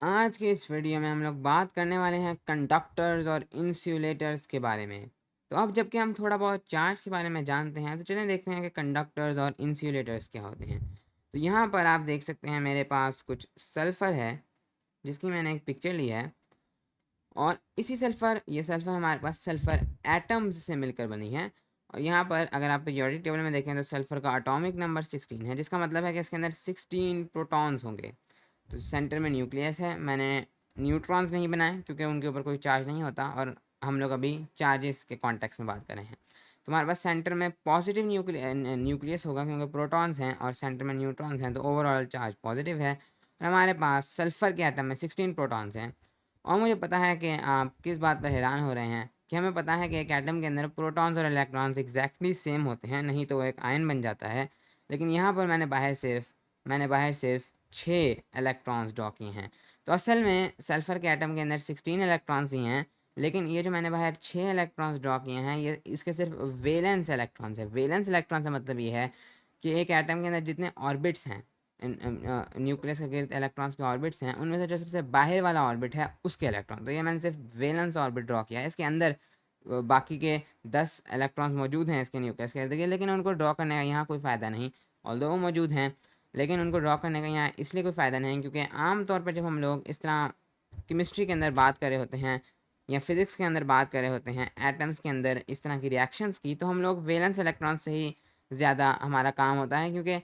आज के इस वीडियो में हम लोग बात करने वाले हैं कंडक्टर्स और इंसुलेटर्स के बारे में। तो अब जबकि हम थोड़ा बहुत चार्ज के बारे में जानते हैं, तो चलिए देखते हैं कि कंडक्टर्स और इंसुलेटर्स क्या होते हैं। तो यहाँ पर आप देख सकते हैं मेरे पास कुछ सल्फ़र है, जिसकी मैंने एक पिक्चर ली है। और ये सल्फ़र हमारे पास सल्फ़र एटम्स से मिलकर बनी है। और यहाँ पर अगर आप पीरियोडिक टेबल में देखें तो सल्फ़र का एटॉमिक नंबर 16 है, जिसका मतलब है कि इसके अंदर 16 प्रोटॉन्स होंगे। तो सेंटर में न्यूक्लियस है। मैंने न्यूट्रॉन्स नहीं बनाए क्योंकि उनके ऊपर कोई चार्ज नहीं होता, और हम लोग अभी चार्जेस के कॉन्टेक्स्ट में बात कर रहे हैं। तो हमारे पास सेंटर में पॉजिटिव न्यूक्लियस होगा क्योंकि प्रोटॉन्स हैं, और सेंटर में न्यूट्रॉन्स हैं, तो ओवरऑल चार्ज पॉजिटिव है। और हमारे पास सल्फ़र के एटम में 16 प्रोटॉन्स हैं। और मुझे पता है कि आप किस बात पर हैरान हो रहे हैं कि हमें पता है कि एक एटम के अंदर प्रोटॉन्स और इलेक्ट्रॉन्स एग्जैक्टली सेम होते हैं, नहीं तो वो एक आयन बन जाता है। लेकिन यहाँ पर मैंने बाहर सिर्फ 6 इलेक्ट्रॉन्स ड्रॉ किए हैं। तो असल में सल्फ़र के एटम के अंदर 16 इलेक्ट्रॉन्स ही हैं, लेकिन ये जो मैंने बाहर 6 इलेक्ट्रॉन्स ड्रॉ किए हैं, ये इसके सिर्फ वैलेंस इलेक्ट्रॉन्स है। वैलेंस इलेक्ट्रॉन का मतलब ये है कि एक एटम के अंदर जितने ऑर्बिट्स हैं, न्यूक्लियस के गिर्द इलेक्ट्रॉन्स के ऑर्बिट्स हैं, उनमें से जो सबसे बाहर वाला ऑर्बिट है उसके इलेक्ट्रॉन। तो ये मैंने सिर्फ वैलेंस ऑर्बिट ड्रॉ किया है। इसके अंदर बाकी के 10 इलेक्ट्रॉन्स मौजूद हैं इसके न्यूक्लियस के इर्द गिर्द, लेकिन उनको ड्रॉ करने का यहाँ कोई फ़ायदा नहीं। ऑल्दो वो मौजूद हैं, लेकिन उनको ड्रॉ करने का यहाँ इसलिए कोई फ़ायदा नहीं, क्योंकि आम तौर पर जब हम लोग इस तरह केमिस्ट्री के अंदर बात कर रहे होते हैं या फिज़िक्स के अंदर बात कर रहे होते हैं एटम्स के अंदर इस तरह की रिएक्शंस की, तो हम लोग वैलेंस इलेक्ट्रॉन से ही ज़्यादा हमारा काम होता है। क्योंकि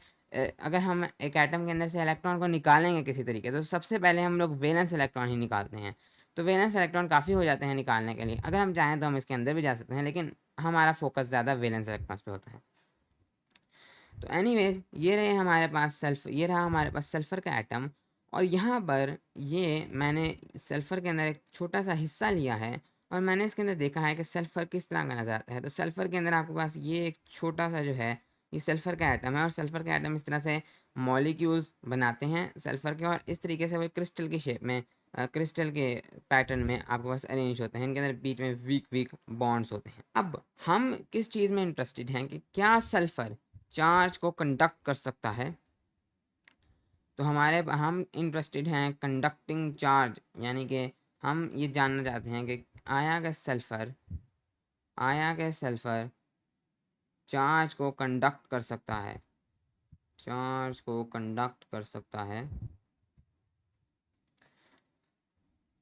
अगर हम एक एटम के अंदर से इलेक्ट्रॉन को निकालेंगे किसी तरीके, तो सबसे पहले हम लोग वैलेंस इलेक्ट्रॉन ही निकालते हैं। तो वैलेंस इलेक्ट्रॉन काफ़ी हो जाते हैं निकालने के लिए। अगर हम चाहें तो हम इसके अंदर भी जा सकते हैं, लेकिन हमारा फोकस ज़्यादा वैलेंस इलेक्ट्रॉन्स पे होता है। तो एनीवेज ये रहा हमारे पास सल्फ़र का एटम। और यहाँ पर ये मैंने सल्फ़र के अंदर एक छोटा सा हिस्सा लिया है, और मैंने इसके अंदर देखा है कि सल्फ़र किस तरह का नज़र आता है। तो सल्फ़र के अंदर आपके पास ये एक छोटा सा जो है, ये सल्फ़र का एटम है, और सल्फ़र का एटम इस तरह से मॉलिक्यूल्स बनाते हैं सल्फ़र के, और इस तरीके से वो क्रिस्टल की शेप में, क्रिस्टल के पैटर्न में आपके पास अरेंज होते हैं। इनके अंदर बीच में वीक वीक बॉन्ड्स होते हैं। अब हम किस चीज़ में इंटरेस्टेड हैं कि क्या सल्फ़र चार्ज को कंडक्ट कर सकता है। तो हम इंटरेस्टेड हैं कंडक्टिंग चार्ज, यानी कि हम ये जानना चाहते हैं कि आया क्या सल्फ़र चार्ज को कंडक्ट कर सकता है, चार्ज को कंडक्ट कर सकता है।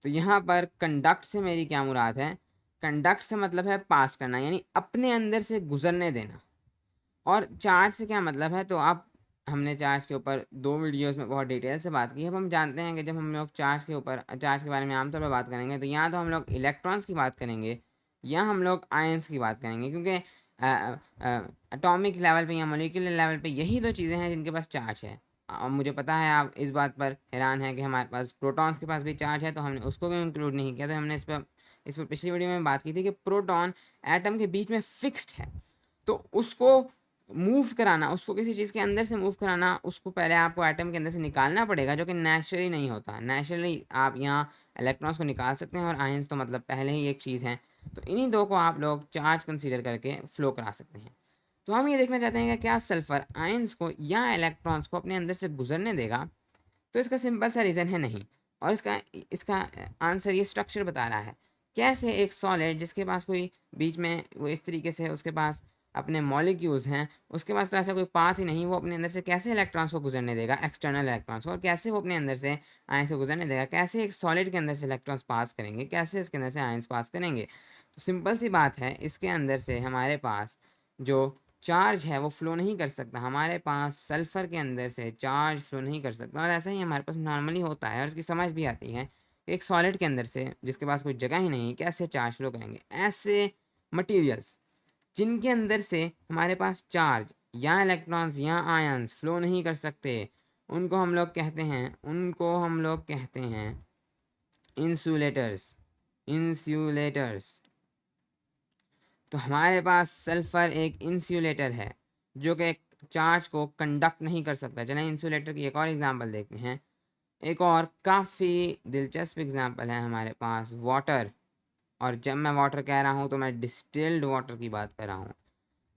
तो यहाँ पर कंडक्ट से मेरी क्या मुराद है? कंडक्ट से मतलब है पास करना, यानी अपने अंदर से गुजरने देना। और चार्ज से क्या मतलब है? तो आप हमने चार्ज के ऊपर 2 वीडियोज़ में बहुत डिटेल से बात की है। अब हम जानते हैं कि जब हम लोग चार्ज के बारे में आमतौर पर बात करेंगे, तो या तो हम लोग इलेक्ट्रॉन्स की बात करेंगे या हम लोग आयंस की बात करेंगे, क्योंकि एटॉमिक लेवल पे या मॉलिक्यूलर लेवल पे यही 2 चीज़ें हैं जिनके पास चार्ज है। मुझे पता है आप इस बात पर हैरान हैं कि हमारे पास प्रोटॉन्स के पास भी चार्ज है, तो हमने उसको क्यों इंक्लूड नहीं किया। तो हमने इस पर पिछली वीडियो में बात की थी कि प्रोटॉन एटम के बीच में फिक्स्ड है, तो उसको मूव कराना, उसको किसी चीज़ के अंदर से मूव कराना, उसको पहले आपको एटम के अंदर से निकालना पड़ेगा, जो कि नेचुरली नहीं होता। नेचुरली आप यहाँ इलेक्ट्रॉन्स को निकाल सकते हैं, और आयंस तो मतलब पहले ही एक चीज़ है। तो इन्हीं दो को आप लोग चार्ज कंसीडर करके फ्लो करा सकते हैं। तो हम ये देखना चाहते हैं कि क्या सल्फ़र आयंस को या इलेक्ट्रॉन्स को अपने अंदर से गुजरने देगा। तो इसका सिंपल सा रीज़न है नहीं। और इसका इसका आंसर ये स्ट्रक्चर बता रहा है। कैसे एक सॉलिड जिसके पास कोई बीच में वो इस तरीके से उसके पास अपने मॉलिक्यूल्स हैं, उसके पास तो ऐसा कोई पाथ ही नहीं, वो अपने अंदर से कैसे इलेक्ट्रॉन्स को गुजरने देगा, एक्सटर्नल इलेक्ट्रॉन्स को, और कैसे वो अपने अंदर से आयंस को गुजरने देगा, कैसे एक सॉलिड के अंदर से इलेक्ट्रॉन्स पास करेंगे, कैसे इसके अंदर से आयंस पास करेंगे। तो सिंपल सी बात है, इसके अंदर से हमारे पास जो चार्ज है वो फ्लो नहीं कर सकता। हमारे पास सल्फ़र के अंदर से चार्ज फ्लो नहीं कर सकता, और ऐसा ही हमारे पास नॉर्मली होता है, और इसकी समझ भी आती है कि एक सॉलिड के अंदर से जिसके पास कोई जगह ही नहीं, कैसे चार्ज फ्लो करेंगे। ऐसे मटेरियल्स जिनके अंदर से हमारे पास चार्ज या इलेक्ट्रॉन्स या आयंस फ्लो नहीं कर सकते, उनको हम लोग कहते हैं इंसुलेटर्स। तो हमारे पास सल्फ़र एक इंसुलेटर है, जो कि चार्ज को कंडक्ट नहीं कर सकता। चलें इंसुलेटर की एक और एग्जांपल देखते हैं। एक और काफ़ी दिलचस्प एग्जांपल है हमारे पास वाटर। और जब मैं वाटर कह रहा हूँ तो मैं डिस्टिल्ड वाटर की बात कर रहा हूँ।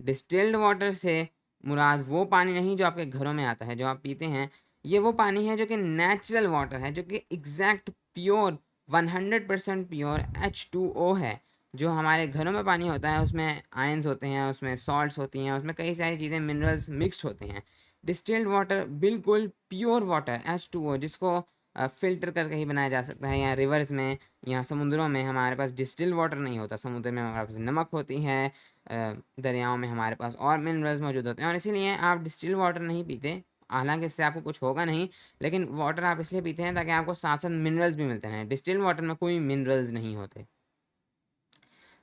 डिस्टिल्ड वाटर से मुराद वो पानी नहीं जो आपके घरों में आता है, जो आप पीते हैं। ये वो पानी है जो कि नेचुरल वाटर है, जो कि एग्जैक्ट प्योर 100% प्योर H2O है। जो हमारे घरों में पानी होता है उसमें आयंस होते हैं, उसमें सॉल्ट्स होती हैं, उसमें कई सारी चीज़ें मिनरल्स मिक्स्ड होते हैं। डिस्टिल्ड वाटर बिल्कुल प्योर वाटर H2O, जिसको फिल्टर करके ही बनाया जा सकता है। या रिवर्स में या समुद्रों में हमारे पास डिस्टिल्ड वाटर नहीं होता, समुद्र में हमारे पास नमक होती है, दरियाओं में हमारे पास और मिनरल्स मौजूद होते हैं, और इसीलिए आप डिस्टिल्ड वाटर नहीं पीते। हालांकि इससे आपको कुछ होगा नहीं, लेकिन वाटर आप इसलिए पीते हैं ताकि आपको साथ साथ मिनरल्स भी मिलते हैं। डिस्टिल्ड वाटर में कोई मिनरल्स नहीं होते।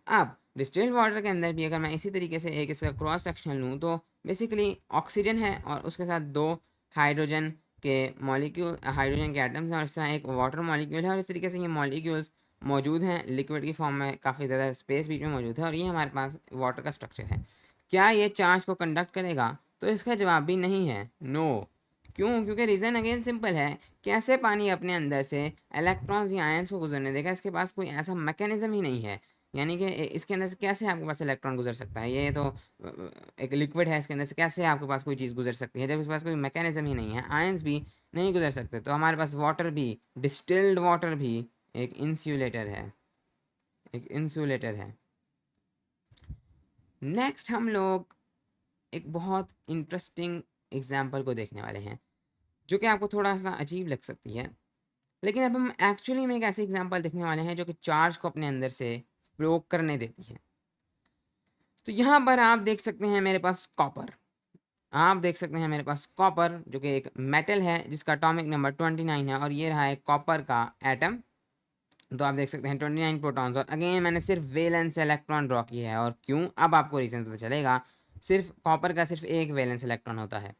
अब डिस्टिल्ड वाटर के अंदर भी अगर मैं इसी तरीके से एक इसका क्रॉस सेक्शन लूँ तो बेसिकली ऑक्सीजन है और उसके साथ दो हाइड्रोजन के मॉलिक्यूल, हाइड्रोजन के एटम्स हैं, और इस तरह एक वाटर मॉलिक्यूल है। और इस तरीके से ये मॉलिक्यूल्स मौजूद हैं लिक्विड की फॉर्म में, काफ़ी ज़्यादा स्पेस बीच में मौजूद है, और ये हमारे पास वाटर का स्ट्रक्चर है। क्या ये चार्ज को कंडक्ट करेगा? तो इसका जवाब भी नहीं है, नो। क्यों? क्योंकि रीज़न अगेन सिंपल है। कैसे पानी अपने अंदर से इलेक्ट्रॉन्स या आयंस को गुजरने देगा? इसके पास कोई ऐसा मैकेनिज्म ही नहीं है। यानी कि इसके अंदर से कैसे आपके पास इलेक्ट्रॉन गुजर सकता है? ये तो एक लिक्विड है, इसके अंदर से कैसे आपके पास कोई चीज़ गुजर सकती है जब इसके पास कोई मैकेनिज्म ही नहीं है? आयंस भी नहीं गुजर सकते। तो हमारे पास वाटर भी, डिस्टिल्ड वाटर भी एक इंसुलेटर है, एक इंसुलेटर है। नेक्स्ट हम लोग एक बहुत इंटरेस्टिंग एग्जाम्पल को देखने वाले हैं, जो कि आपको थोड़ा सा अजीब लग सकती है, लेकिन अब हम एक्चुअली में एक ऐसी एग्जाम्पल देखने वाले हैं जो कि चार्ज को अपने अंदर से फ्लो करने देती है। तो यहाँ पर आप देख सकते हैं मेरे पास कॉपर, आप देख सकते हैं मेरे पास कॉपर, जो कि एक मेटल है जिसका एटॉमिक नंबर 29 है, और ये रहा है कॉपर का एटम। तो आप देख सकते हैं 29 प्रोटॉन्स, और अगेन मैंने सिर्फ वैलेंस इलेक्ट्रॉन ड्रॉ किया है। और क्यों? अब आपको रीजन पता चलेगा। सिर्फ कॉपर का सिर्फ एक वैलेंस इलेक्ट्रॉन होता है।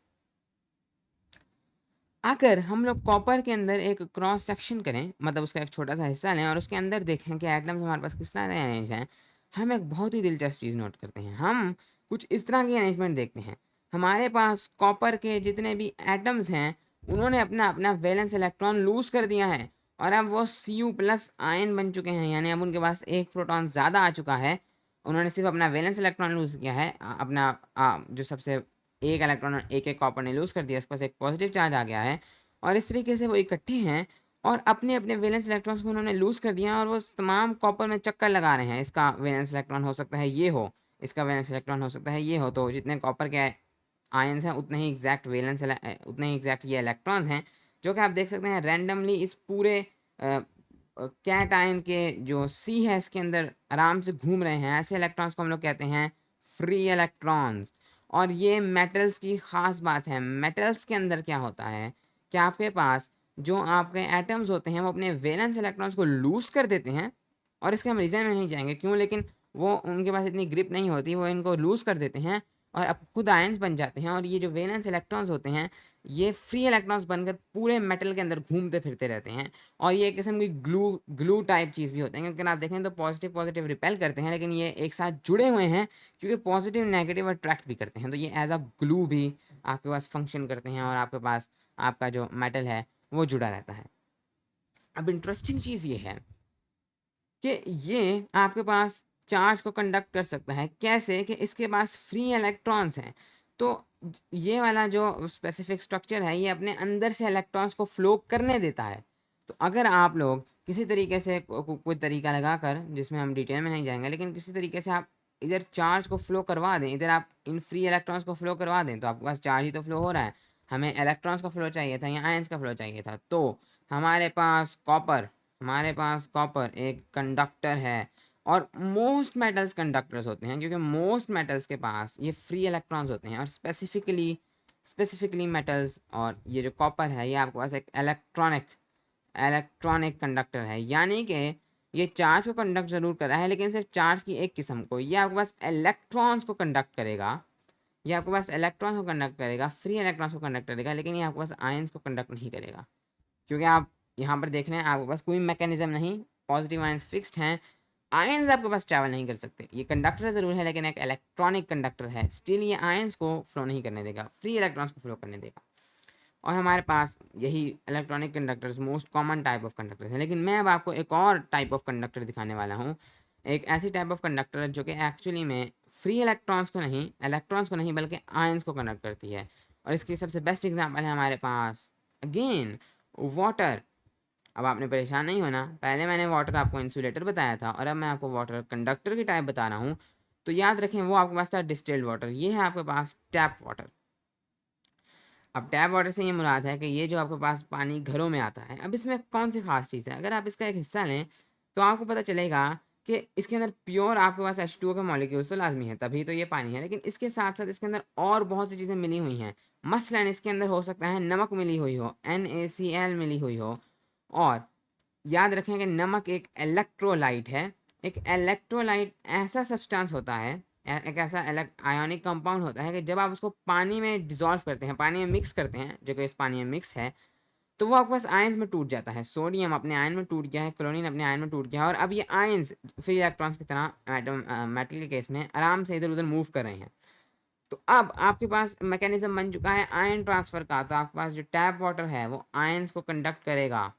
अगर हम लोग कॉपर के अंदर एक क्रॉस सेक्शन करें, मतलब उसका एक छोटा सा हिस्सा लें और उसके अंदर देखें कि एटम्स हमारे पास किस तरह अरेंज हैं, हम एक बहुत ही दिलचस्प चीज़ नोट करते हैं। हम कुछ इस तरह की अरेंजमेंट देखते हैं। हमारे पास कॉपर के जितने भी एटम्स हैं उन्होंने अपना अपना वैलेंस इलेक्ट्रॉन लूज कर दिया है, और अब वो Cu+ आयन बन चुके हैं। यानी अब उनके पास एक प्रोटॉन ज़्यादा आ चुका है। उन्होंने सिर्फ अपना वैलेंस इलेक्ट्रॉन लूज किया है, अपना जो सबसे एक इलेक्ट्रॉन एक एक कॉपर ने लूज कर दिया, इसके पास एक पॉजिटिव चार्ज आ गया है, और इस तरीके से वो इकट्ठे हैं और अपने अपने वैलेंस इलेक्ट्रॉन्स को उन्होंने लूज कर दिया, और वो तमाम कॉपर में चक्कर लगा रहे हैं। इसका वैलेंस इलेक्ट्रॉन हो सकता है ये हो, इसका वैलेंस इलेक्ट्रॉन हो सकता है ये हो। तो जितने कॉपर के आयंस हैं उतने ही एग्जैक्ट उतने ही एग्जैक्ट ये इलेक्ट्रॉन्स हैं, जो कि आप देख सकते हैं रैंडमली इस पूरे कैट आयन के जो सी है इसके अंदर आराम से घूम रहे हैं। ऐसे इलेक्ट्रॉन्स को हम लोग कहते हैं फ्री इलेक्ट्रॉन्स। और ये मेटल्स की ख़ास बात है। मेटल्स के अंदर क्या होता है कि आपके पास जो आपके एटम्स होते हैं वो अपने वैलेंस इलेक्ट्रॉन्स को लूज़ कर देते हैं, और इसके हम रीज़न में नहीं जाएंगे क्यों, लेकिन वो उनके पास इतनी ग्रिप नहीं होती, वो इनको लूज़ कर देते हैं और अब खुद आयंस बन जाते हैं। और ये जो वैलेंस इलेक्ट्रॉन्स होते हैं ये फ्री इलेक्ट्रॉन्स बनकर पूरे मेटल के अंदर घूमते फिरते रहते हैं, और ये एक किस्म की ग्लू ग्लू टाइप चीज़ भी होते हैं। क्योंकि आप देखें तो पॉजिटिव पॉजिटिव रिपेल करते हैं, लेकिन ये एक साथ जुड़े हुए हैं क्योंकि पॉजिटिव नेगेटिव अट्रैक्ट भी करते हैं। तो ये एज अ ग्लू भी आपके पास फंक्शन करते हैं, और आपके पास आपका जो मेटल है वो जुड़ा रहता है। अब इंटरेस्टिंग चीज़ ये है कि ये आपके पास चार्ज को कंडक्ट कर सकता है। कैसे? कि इसके पास फ्री इलेक्ट्रॉन्स हैं। तो ये वाला जो स्पेसिफिक स्ट्रक्चर है ये अपने अंदर से इलेक्ट्रॉन्स को फ्लो करने देता है। तो अगर आप लोग किसी तरीके से कोई तरीका लगाकर, जिसमें हम डिटेल में नहीं जाएंगे, लेकिन किसी तरीके से आप इधर चार्ज को फ्लो करवा दें, इधर आप इन फ्री इलेक्ट्रॉन्स को फ्लो करवा दें, तो आपके पास चार्ज ही तो फ्लो हो रहा है। हमें इलेक्ट्रॉन्स का फ्लो चाहिए था या आयंस का फ्लो चाहिए था। तो हमारे पास कॉपर, हमारे पास कॉपर एक कंडक्टर है, और मोस्ट मेटल्स कंडक्टर्स होते हैं क्योंकि मोस्ट मेटल्स के पास ये फ्री इलेक्ट्रॉन्स होते हैं। और स्पेसिफिकली मेटल्स और ये जो कॉपर है ये आपके पास एक इलेक्ट्रॉनिक कंडक्टर है। यानी कि ये चार्ज को कंडक्ट ज़रूर कर रहा है, लेकिन सिर्फ चार्ज की एक किस्म को। ये आपके पास इलेक्ट्रॉन्स को कंडक्ट करेगा, ये आपके पास इलेक्ट्रॉन्स को कंडक्ट करेगा, फ्री इलेक्ट्रॉन्स को कंडक्ट करेगा, लेकिन ये आपके पास आयंस को कंडक्ट नहीं करेगा। क्योंकि आप यहाँ पर देख रहे हैं आपके पास कोई मैकेनिज्म नहीं, पॉजिटिव आयंस फिक्स्ड हैं, आयंस आपके पास ट्रैवल नहीं कर सकते। ये कंडक्टर ज़रूर है लेकिन एक इलेक्ट्रॉनिक कंडक्टर है, स्टिल ये आयंस को फ्लो नहीं करने देगा, फ्री इलेक्ट्रॉन्स को फ्लो करने देगा। और हमारे पास यही electronic conductors most common type of conductors हैं। लेकिन मैं अब आपको एक और टाइप ऑफ कंडक्टर दिखाने वाला हूँ, एक ऐसी टाइप ऑफ कंडक्टर जो कि एक्चुअली में फ्री इलेक्ट्रॉन्स को नहीं बल्कि आयंस को कंडक्ट करती है। और इसकी सबसे बेस्ट एग्जांपल है हमारे पास अगेन वाटर। अब आपने परेशान नहीं होना, पहले मैंने वाटर आपको इंसुलेटर बताया था और अब मैं आपको वाटर कंडक्टर की टाइप बता रहा हूँ। तो याद रखें वो आपके पास था डिस्टिल्ड वाटर, ये है आपके पास टैप वाटर। अब टैप वाटर से ये मुराद है कि ये जो आपके पास पानी घरों में आता है। अब इसमें कौन सी खास चीज़ है, अगर आप इसका एक हिस्सा लें तो आपको पता चलेगा कि इसके अंदर प्योर आपके पास H2O के मॉलिक्यूल्स तो लाजमी है, तभी तो ये पानी है। लेकिन इसके साथ साथ इसके अंदर और बहुत सी चीज़ें मिली हुई हैं। मसलन इसके अंदर हो सकता है नमक मिली हुई हो, NaCl मिली हुई हो। और याद रखें कि नमक एक इलेक्ट्रोलाइट है। एक इलेक्ट्रोलाइट ऐसा सब्सटेंस होता है, एक ऐसा आयोनिक कंपाउंड होता है कि जब आप उसको पानी में डिज़ोल्व करते हैं, पानी में मिक्स करते हैं, जो कि इस पानी में मिक्स है, तो वो आपके पास आयंस में टूट जाता है। सोडियम अपने आयन में टूट गया है, क्लोरीन अपने आयन में टूट गया है, और अब ये आयंस फ्री इलेक्ट्रॉन्स की तरह एटम मेटल के केस में आराम से इधर उधर मूव कर रहे हैं। तो अब आपके पास मैकेनिज्म बन चुका है आयन ट्रांसफ़र का। तो आपके पास जो टैप वाटर है वो आयंस को कंडक्ट करेगा,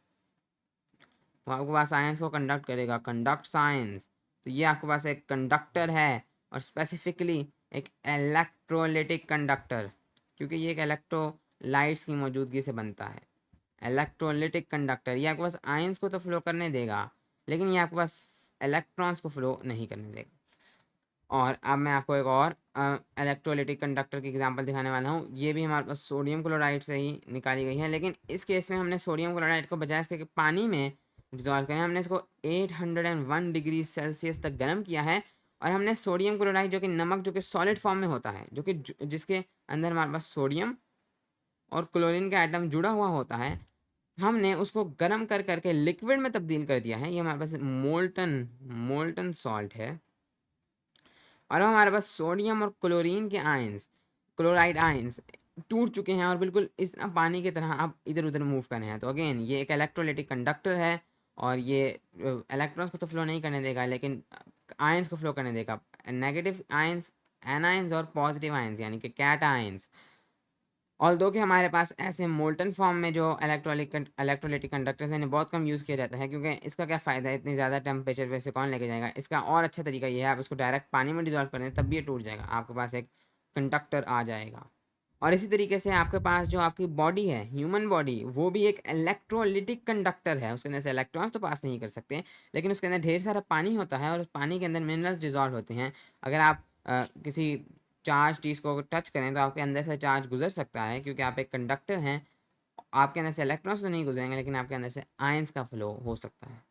वो आपके पास आयंस को कंडक्ट करेगा, कंडक्ट साइंस। तो ये आपके पास एक कंडक्टर है, और स्पेसिफिकली एक इलेक्ट्रोलिटिक कंडक्टर, क्योंकि ये एक इलेक्ट्रोलाइट्स की मौजूदगी से बनता है। इलेक्ट्रोलिटिक कंडक्टर ये आपके पास आयंस को तो फ्लो करने देगा, लेकिन ये आपके पास इलेक्ट्रॉन्स को फ्लो नहीं करने देगा। और अब मैं आपको एक और इलेक्ट्रोलिटिक कंडक्टर की एग्जांपल दिखाने वाला हूँ। ये भी हमारे पास सोडियम क्लोराइड से ही निकाली गई है, लेकिन इस केस में हमने सोडियम क्लोराइड को बजाय इसके कि पानी में डिजॉल्व करें, हमने इसको 801 डिग्री सेल्सियस तक गर्म किया है। और हमने सोडियम क्लोराइड जो कि नमक, जो कि सॉलिड फॉर्म में होता है, जो कि जिसके अंदर हमारे पास सोडियम और क्लोरीन का एटम जुड़ा हुआ होता है, हमने उसको गर्म कर करके लिक्विड में तब्दील कर दिया है। ये हमारे पास मोल्टन मोल्टन सॉल्ट है। और अब हमारे पास सोडियम और क्लोरीन के आयंस, क्लोराइड आयंस टूट चुके हैं और बिल्कुल इस तरह पानी की तरह अब इधर उधर मूव कर रहे हैं। तो अगेन ये एक इलेक्ट्रोलाइटिक कंडक्टर है, और ये इलेक्ट्रॉन्स को तो फ्लो नहीं करने देगा, लेकिन आयंस को फ्लो करने देगा। नेगेटिव आयंस एनायंस और पॉजिटिव आयंस यानी कि कैट आयंस। ऑल्दो कि हमारे पास ऐसे मोल्टन फॉर्म में जो इलेक्ट्रोलाइटिक कंडक्टर्स हैं, इन्हें बहुत कम यूज़ किया जाता है, क्योंकि इसका क्या फ़ायदा है, इतनी ज़्यादा टेम्परेचर पे से कौन लेके जाएगा। इसका और अच्छा तरीका ये है, आप इसको डायरेक्ट पानी में डिज़ोल्व कर दें, तब भी ये टूट जाएगा, आपके पास एक कंडक्टर आ जाएगा। और इसी तरीके से आपके पास जो आपकी बॉडी है, ह्यूमन बॉडी, वो भी एक इलेक्ट्रोलिटिक कंडक्टर है। उसके अंदर से इलेक्ट्रॉन्स तो पास नहीं कर सकते, लेकिन उसके अंदर ढेर सारा पानी होता है, और उस पानी के अंदर मिनरल्स डिज़ोल्व होते हैं। अगर आप किसी चार्ज चीज़ को टच करें तो आपके अंदर से चार्ज गुजर सकता है, क्योंकि आप एक कंडक्टर हैं। आपके अंदर से इलेक्ट्रॉन्स तो नहीं गुजरेंगे, लेकिन आपके अंदर से आयंस का फ्लो हो सकता है।